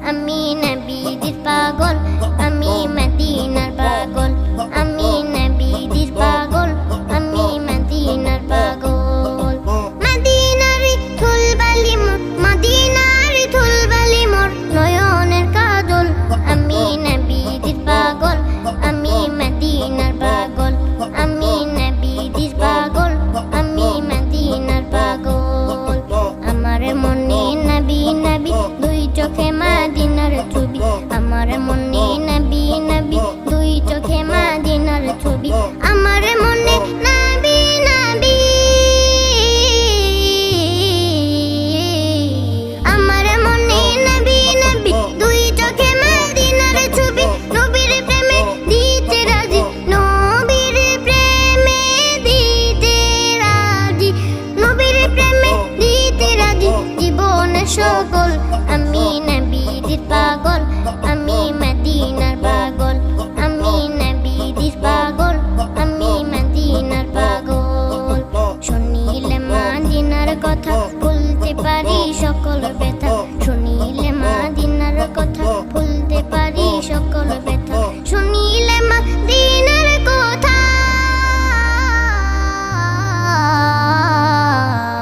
আমি নবীজির পাগল, আমি মদিনার পাগল, আমি নবীজির পাগল, আমি মদিনার পাগল। মদিনারি ধুলবালি মোর, মদিনারি ধুলবালি মোর নয়নের কাজল। আমি নবীজির পাগল, আমি মদিনার পাগল, আমি নবীজির পাগল, আমি মদিনার পাগল। আমার মনে নবী নবী দুই চোখে মদিনার ছবি, আমার মনে নবী নবী দুই চোখে মদিনার ছবি, আমার মনে নবী নবী, আমার মনে নবী নবী দুই চোখে মদিনার ছবি। নবীর প্রেমে দিতে রাজি, নবীর প্রেমে দিতে রাজি, নবীর প্রেমে দিতে রাজি জীবনের সকল। আমি নবীজির পাগল, আমি মদিনার পাগল, আমি নবীজির পাগল, আমি মদিনার পাগল। শুনিলে মদিনার কথা ভুলতে পারি সকল ব্যথা, শুনিলে মদিনার কথা ভুলতে পারি সকল ব্যথা, শুনিলে মদিনার কথা,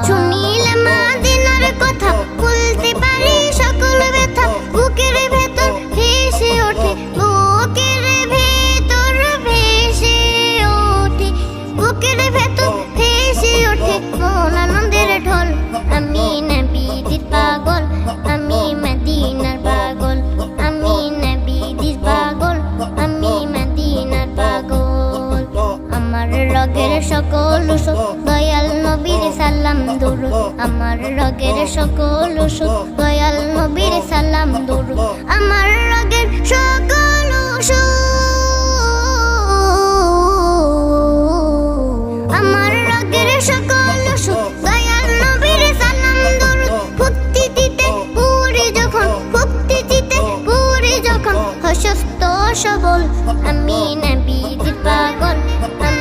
শুনিলে মদিনার কথা ভুলতে পারি সকল ব্যথা। বুকের ভেতর ভেসে ওঠে, বুকের ভেতর ভেসে ওঠে, বুকের ভেতর ভেসে ওঠে মন আনন্দের ঢল। আমি নবীজির পাগল, আমি মদিনার পাগল, আমি নবীজির পাগল, আমি মদিনার পাগল। আমার রগের সকল ওষুধ দয়াল নবীর সালাম দরুদ, আমার রগের সকল ওষুধ দয়াল নবীর সালাম দরুদ, আমার রগের সকল ওষুধ, আমার রগের সকল ওষুধ দয়াল নবীর সালাম দরুদ। ভক্তিতে পুরি যখন, ভক্তিতে পুরি যখন হয় সুস্থ সবল। আমি নবীজির পাগল, আমি